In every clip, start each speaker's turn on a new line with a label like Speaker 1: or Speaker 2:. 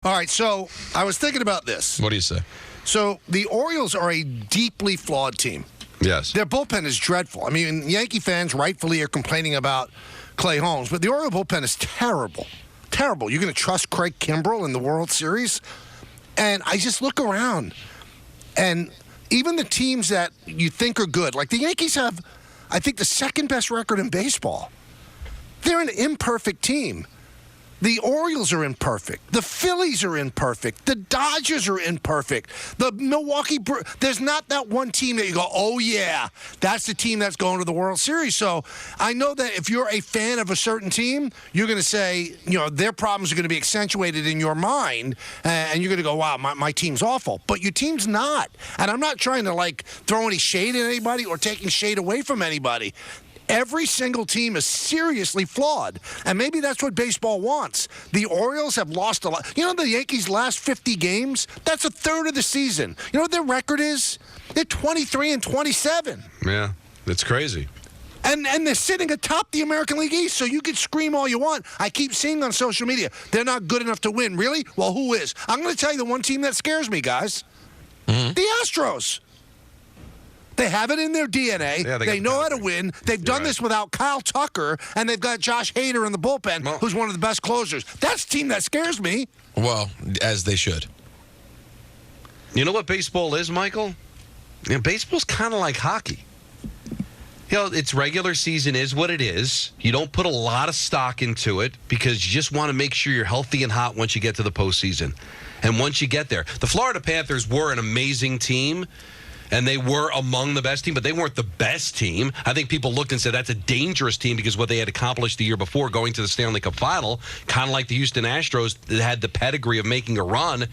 Speaker 1: All right, so I was thinking about this.
Speaker 2: What do you say?
Speaker 1: So the Orioles are a deeply flawed team.
Speaker 2: Yes.
Speaker 1: Their bullpen is dreadful. I mean, Yankee fans rightfully are complaining about Clay Holmes, but the Oriole bullpen is terrible. Terrible. You're going to trust Craig Kimbrell in the World Series? And I just look around, and even the teams that you think are good, like the Yankees have, I think, the second best record in baseball. They're an imperfect team. The Orioles are imperfect. The Phillies are imperfect. The Dodgers are imperfect. The there's not that one team that you go, oh, yeah, that's the team that's going to the World Series. So I know that if you're a fan of a certain team, you're going to say, their problems are going to be accentuated in your mind, and you're going to go, wow, my team's awful. But your team's not. And I'm not trying to, throw any shade at anybody or taking shade away from anybody. Every single team is seriously flawed, and maybe that's what baseball wants. The Orioles have lost a lot. The Yankees' last 50 games, that's a third of the season. You know what their record is? They're 23-27.
Speaker 2: Yeah, that's crazy.
Speaker 1: And they're sitting atop the American League East, so you can scream all you want. I keep seeing on social media, they're not good enough to win. Really? Well, who is? I'm going to tell you the one team that scares me, guys. Mm-hmm. The Astros. They have it in their DNA. Yeah, they know how to win. They've done this without Kyle Tucker, and they've got Josh Hader in the bullpen, who's one of the best closers. That's a team that scares me.
Speaker 2: Well, as they should. You know what baseball is, Michael? Baseball's kind of like hockey. Its regular season is what it is. You don't put a lot of stock into it because you just want to make sure you're healthy and hot once you get to the postseason. And once you get there, the Florida Panthers were an amazing team. And they were among the best team, but they weren't the best team. I think people looked and said that's a dangerous team because what they had accomplished the year before, going to the Stanley Cup final, kind of like the Houston Astros that had the pedigree of making a run.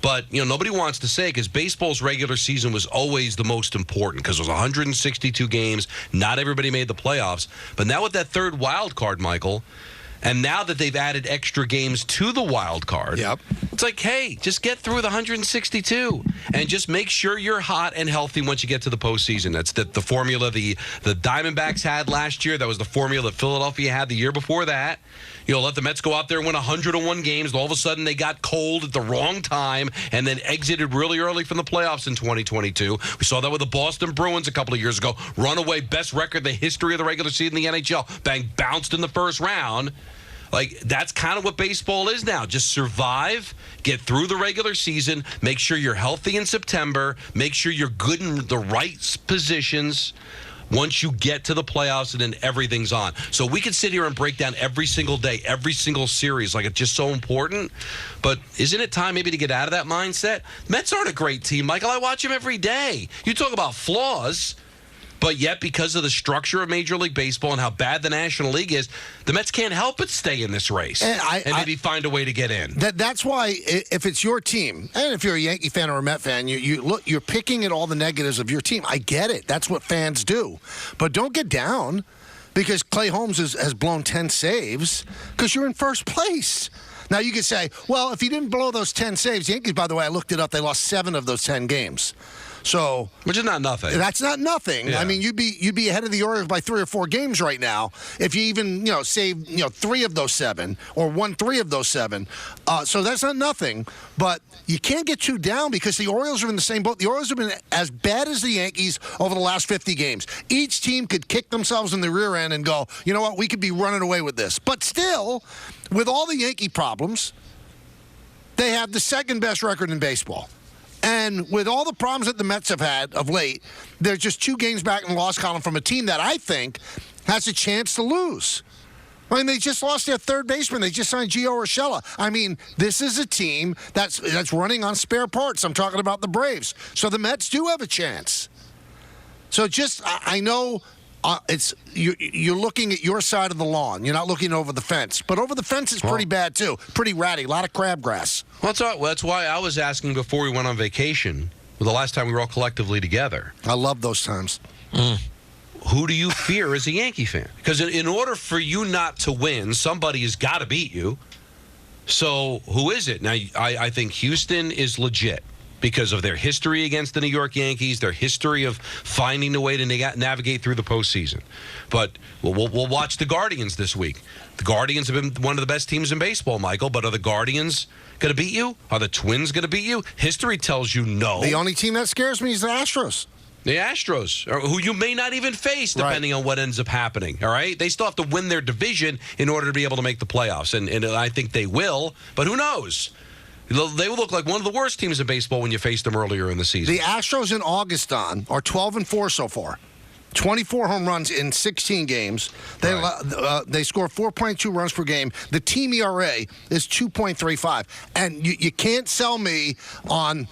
Speaker 2: But, nobody wants to say, because baseball's regular season was always the most important because it was 162 games. Not everybody made the playoffs. But now with that third wild card, Michael, and now that they've added extra games to the wild card, it's like, hey, just get through the 162 and just make sure you're hot and healthy once you get to the postseason. That's the formula the Diamondbacks had last year. That was the formula that Philadelphia had the year before that. Let the Mets go out there and win 101 games. All of a sudden, they got cold at the wrong time and then exited really early from the playoffs in 2022. We saw that with the Boston Bruins a couple of years ago. Runaway best record in the history of the regular season in the NHL. Bang, bounced in the first round. That's kind of what baseball is now. Just survive, get through the regular season, make sure you're healthy in September, make sure you're good in the right positions once you get to the playoffs, and then everything's on. So we could sit here and break down every single day, every single series, it's just so important. But isn't it time maybe to get out of that mindset? Mets aren't a great team, Michael. I watch them every day. You talk about flaws. But yet, because of the structure of Major League Baseball and how bad the National League is, the Mets can't help but stay in this race and maybe find a way to get in.
Speaker 1: That's why, if it's your team, and if you're a Yankee fan or a Met fan, you're picking at all the negatives of your team. I get it. That's what fans do. But don't get down because Clay Holmes has blown 10 saves because you're in first place. Now, you could say, well, if he didn't blow those 10 saves, the Yankees, by the way, I looked it up, they lost 7 of those 10 games. So,
Speaker 2: which is not nothing.
Speaker 1: That's not nothing. Yeah. I mean, you'd be ahead of the Orioles by 3 or 4 games right now if you even saved 3 of those 7 or won 3 of those 7. So that's not nothing. But you can't get too down because the Orioles are in the same boat. The Orioles have been as bad as the Yankees over the last 50 games. Each team could kick themselves in the rear end and go, you know what, we could be running away with this. But still, with all the Yankee problems, they have the second best record in baseball. And with all the problems that the Mets have had of late, they're just 2 games back in the loss column from a team that I think has a chance to lose. I mean, they just lost their third baseman. They just signed Gio Urshela. I mean, this is a team that's running on spare parts. I'm talking about the Braves. So the Mets do have a chance. So I know you're looking at your side of the lawn. You're not looking over the fence. But over the fence is pretty bad, too. Pretty ratty. A lot of crabgrass.
Speaker 2: Well, that's why I was asking before we went on vacation, the last time we were all collectively together.
Speaker 1: I love those times.
Speaker 2: Who do you fear as a Yankee fan? Because in order for you not to win, somebody has got to beat you. So who is it? Now, I think Houston is legit. because of their history against the New York Yankees, their history of finding a way to navigate through the postseason. But we'll watch the Guardians this week. The Guardians have been one of the best teams in baseball, Michael, but are the Guardians going to beat you? Are the Twins going to beat you? History tells you no.
Speaker 1: The only team that scares me is the Astros.
Speaker 2: The Astros, who you may not even face depending on what ends up happening, all right? They still have to win their division in order to be able to make the playoffs, and I think they will, but who knows? They will look like one of the worst teams in baseball when you face them earlier in the season.
Speaker 1: The Astros in August are 12-4 so far. 24 home runs in 16 games. They score 4.2 runs per game. The team ERA is 2.35. And you can't sell me on,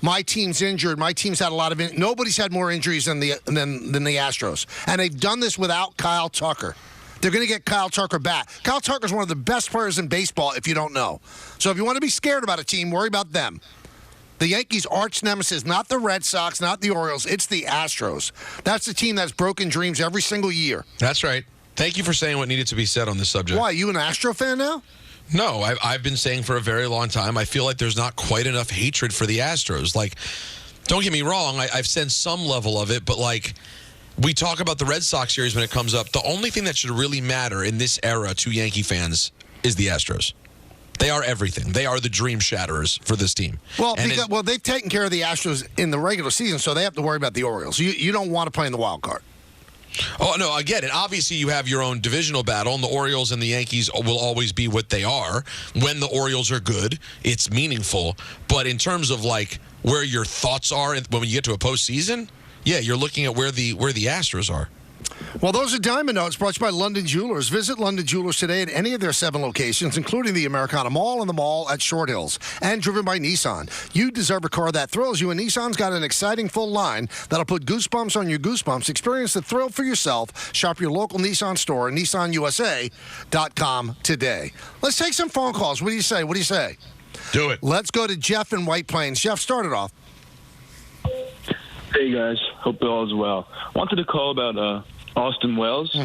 Speaker 1: my team's injured. My team's had a lot of nobody's had more injuries than the Astros. And they've done this without Kyle Tucker. They're going to get Kyle Tucker back. Kyle Tucker's one of the best players in baseball, if you don't know. So if you want to be scared about a team, worry about them. The Yankees' arch nemesis, not the Red Sox, not the Orioles, it's the Astros. That's the team that's broken dreams every single year.
Speaker 3: That's right. Thank you for saying what needed to be said on this subject.
Speaker 1: Why, you an Astro fan now?
Speaker 3: No, I've been saying for a very long time, I feel like there's not quite enough hatred for the Astros. Like, don't get me wrong, I've sensed some level of it, but like, we talk about the Red Sox series when it comes up. The only thing that should really matter in this era to Yankee fans is the Astros. They are everything. They are the dream shatterers for this team.
Speaker 1: Well, they've taken care of the Astros in the regular season, so they have to worry about the Orioles. You don't want to play in the wild card.
Speaker 3: Oh, no, I get it. Obviously, you have your own divisional battle, and the Orioles and the Yankees will always be what they are. When the Orioles are good, it's meaningful. But in terms of, like, where your thoughts are when you get to a postseason, yeah, you're looking at where the Astros are.
Speaker 1: Well, those are Diamond Notes brought to you by London Jewelers. Visit London Jewelers today at any of their 7 locations, including the Americana Mall and the mall at Short Hills, and driven by Nissan. You deserve a car that thrills you, and Nissan's got an exciting full line that'll put goosebumps on your goosebumps. Experience the thrill for yourself. Shop your local Nissan store at NissanUSA.com today. Let's take some phone calls. What do you say?
Speaker 2: Do it.
Speaker 1: Let's go to Jeff in White Plains. Jeff, start it off.
Speaker 4: Hey, guys. Hope all is well. Wanted to call about Austin Wells.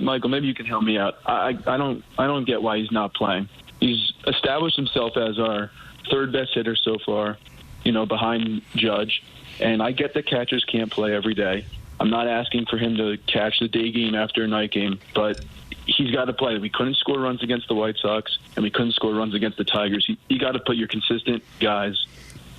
Speaker 4: Michael, maybe you can help me out. I don't get why he's not playing. He's established himself as our third best hitter so far, behind Judge. And I get that catchers can't play every day. I'm not asking for him to catch the day game after a night game, but he's got to play. We couldn't score runs against the White Sox, and we couldn't score runs against the Tigers. You got to put your consistent guys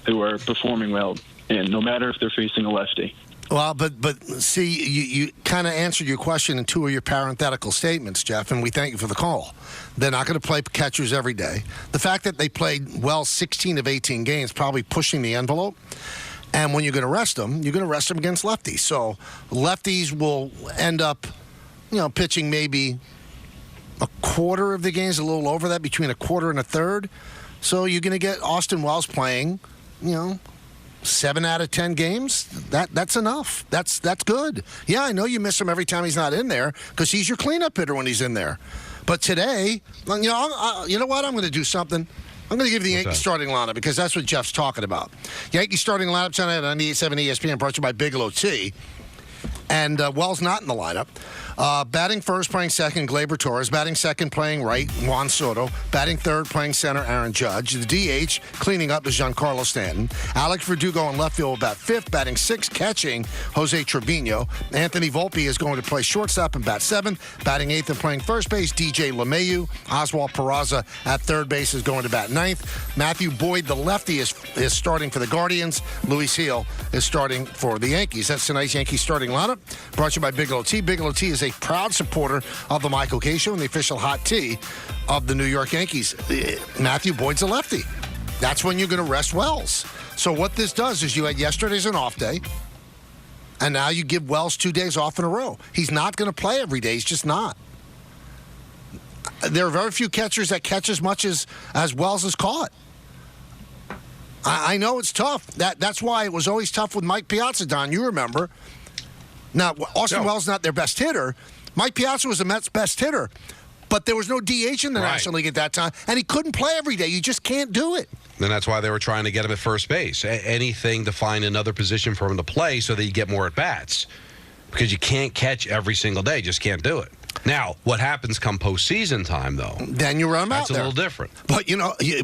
Speaker 4: who are performing well in, no matter if they're facing a lefty.
Speaker 1: Well, but see, you kind of answered your question in 2 of your parenthetical statements, Jeff, and we thank you for the call. They're not going to play catchers every day. The fact that they played well 16 of 18 games, probably pushing the envelope. And when you're going to rest them, against lefties. So lefties will end up, pitching maybe a quarter of the games, a little over that, between a quarter and a third. So you're going to get Austin Wells playing, 7 out of 10 games. That's enough. That's good. Yeah, I know you miss him every time he's not in there because he's your cleanup hitter when he's in there. But today, you know what? I'm going to do something. I'm going to give the Yankees starting lineup because that's what Jeff's talking about. Yankees starting lineup tonight on 98.7 ESPN, brought to you by Bigelow Tea. And Wells not in the lineup. Batting first, playing second, Gleyber Torres. Batting second, playing right, Juan Soto. Batting third, playing center, Aaron Judge. The DH, cleaning up, is Giancarlo Stanton. Alex Verdugo in left field, bat fifth. Batting sixth, catching, Jose Trevino. Anthony Volpe is going to play shortstop and bat seventh. Batting eighth and playing first base, DJ LeMahieu. Oswald Peraza at third base is going to bat ninth. Matthew Boyd, the lefty, is starting for the Guardians. Luis Gil is starting for the Yankees. That's tonight's Yankees starting lineup. Brought to you by Bigelow Tea. Bigelow Tea is a proud supporter of the Michael Kay Show and the official hot tea of the New York Yankees. Matthew Boyd's a lefty. That's when you're going to rest Wells. So what this does is you had yesterday's an off day, and now you give Wells 2 days off in a row. He's not going to play every day. He's just not. There are very few catchers that catch as much as Wells has caught. I know it's tough. That's why it was always tough with Mike Piazza, Don. You remember. Now, Austin Wells not their best hitter. Mike Piazza was the Mets' best hitter. But there was no DH in the National League at that time, and he couldn't play every day. You just can't do it.
Speaker 2: And that's why they were trying to get him at first base. Anything to find another position for him to play so that you get more at-bats. Because you can't catch every single day. Just can't do it. Now, what happens come postseason time, though?
Speaker 1: Then you run him out
Speaker 2: That's a
Speaker 1: there.
Speaker 2: little different.
Speaker 1: But,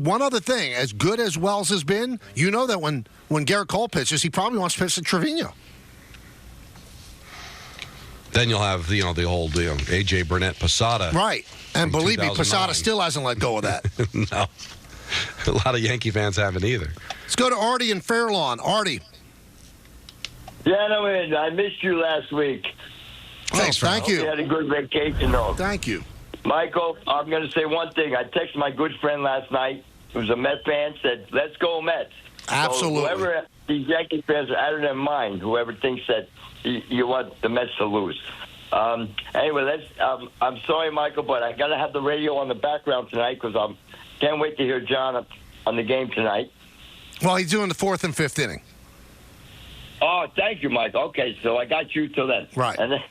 Speaker 1: one other thing, as good as Wells has been, you know that when Garrett Cole pitches, he probably wants to pitch to Trevino.
Speaker 2: Then you'll have, the old, A.J. Burnett Posada.
Speaker 1: Right. And
Speaker 2: from
Speaker 1: believe me,
Speaker 2: 2009.
Speaker 1: Posada still hasn't let go of that.
Speaker 2: No. A lot of Yankee fans haven't either.
Speaker 1: Let's go to Artie in Fairlawn. Artie.
Speaker 5: Gentlemen, I missed you last week.
Speaker 1: Thanks, thank
Speaker 5: You
Speaker 1: you.
Speaker 5: had a good vacation, though.
Speaker 1: Thank you.
Speaker 5: Michael, I'm going to say one thing. I texted my good friend last night, who's a Mets fan, said, let's go Mets.
Speaker 1: Absolutely.
Speaker 5: So whoever, these Yankee fans are out of their mind, whoever thinks that you want the Mets to lose. Anyway, I'm sorry, Michael, but I got to have the radio on the background tonight because I can't wait to hear John on the game tonight.
Speaker 1: Well, he's doing the 4th and 5th inning.
Speaker 5: Oh, thank you, Mike. Okay, so I got you till then.
Speaker 1: Right.
Speaker 5: And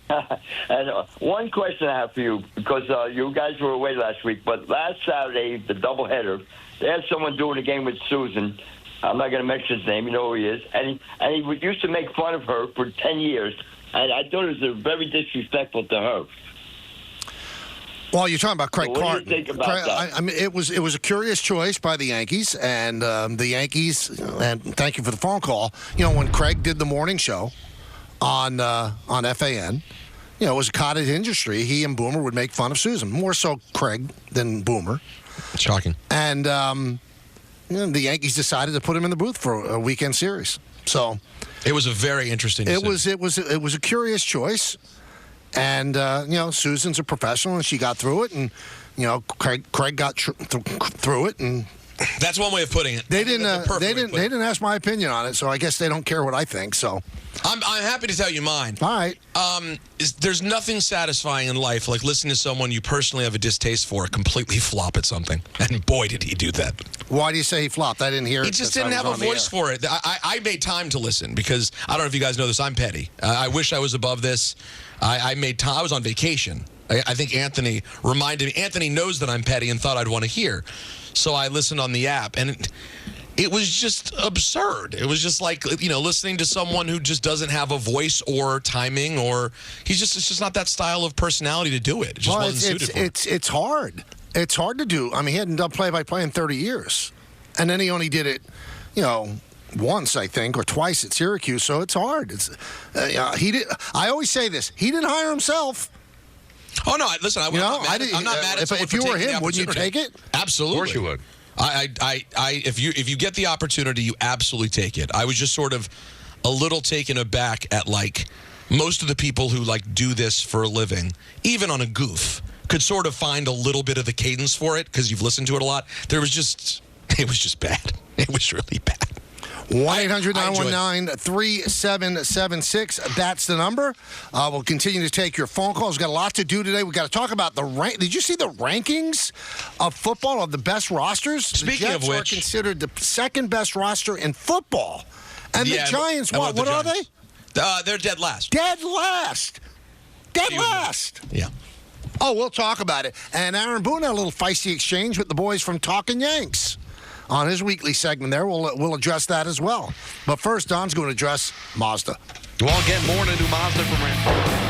Speaker 5: one question I have for you, because you guys were away last week, but last Saturday, the doubleheader, they had someone doing a game with Susan. I'm not going to mention his name. You know who he is. And he used to make fun of her for 10 years. And I thought it was very disrespectful to her.
Speaker 1: Well, you're talking about Craig
Speaker 5: So what do you
Speaker 1: Carton.
Speaker 5: think about that?
Speaker 1: I mean, it was a curious choice by the Yankees, and the Yankees. And thank you for the phone call. When Craig did the morning show on FAN, it was a cottage industry. He and Boomer would make fun of Susan, more so Craig than Boomer.
Speaker 3: Shocking.
Speaker 1: And the Yankees decided to put him in the booth for a weekend series. So
Speaker 3: It was a very interesting decision.
Speaker 1: it was a curious choice. And, Susan's a professional, and she got through it. And, Craig got through it. And
Speaker 3: That's one way of putting it.
Speaker 1: they
Speaker 3: That's a perfect way to
Speaker 1: didn't
Speaker 3: put it.
Speaker 1: ask my opinion on it, so I guess they don't care what I think. So,
Speaker 3: I'm happy to tell you mine.
Speaker 1: all right.
Speaker 3: There's nothing satisfying in life like listening to someone you personally have a distaste for completely flop at something. And boy, did he do that.
Speaker 1: Why do you say he flopped? I didn't hear it.
Speaker 3: He just
Speaker 1: since I
Speaker 3: didn't have
Speaker 1: was
Speaker 3: a
Speaker 1: on the
Speaker 3: voice
Speaker 1: air.
Speaker 3: for it. I made time to listen because I don't know if you guys know this. I'm petty. I wish I was above this. I made time. I was on vacation. I think Anthony reminded me. Anthony knows that I'm petty and thought I'd want to hear. So I listened on the app, and it was just absurd. It was just like, listening to someone who just doesn't have a voice or timing, or it's just not that style of personality to do it. It just wasn't suited for him.
Speaker 1: It's hard. It's hard to do. I mean, he hadn't done play-by-play in 30 years. And then he only did it, once, I think, or twice at Syracuse, so it's hard. I always say this. He didn't hire himself.
Speaker 3: Oh, no, listen, I'm not mad at
Speaker 1: if
Speaker 3: someone
Speaker 1: you
Speaker 3: for
Speaker 1: were
Speaker 3: taking the
Speaker 1: him, wouldn't you
Speaker 3: opportunity.
Speaker 1: take it?
Speaker 3: Absolutely.
Speaker 2: Of course you would.
Speaker 3: If you get the opportunity, you absolutely take it. I was just sort of a little taken aback at most of the people who do this for a living, even on a goof, could sort of find a little bit of the cadence for it because you've listened to it a lot. It was just bad. It was really bad.
Speaker 1: 1-800-919-3776. That's the number. We'll continue to take your phone calls. We've got a lot to do today. We've got to talk about the rank. Did you see the rankings of football of the best rosters?
Speaker 3: Speaking
Speaker 1: the
Speaker 3: of
Speaker 1: Jets
Speaker 3: which,
Speaker 1: are considered the second best roster in football. And the Giants,
Speaker 3: how about
Speaker 1: what
Speaker 3: the
Speaker 1: are they?
Speaker 3: Giants? They're dead last.
Speaker 1: Dead last. Dead last.
Speaker 3: Yeah.
Speaker 1: Oh, we'll talk about it. And Aaron Boone had a little feisty exchange with the boys from Talkin' Yanks on his weekly segment there. We'll address that as well. But first, Don's going to address Mazda.
Speaker 2: Well, get more into Mazda from Ranford.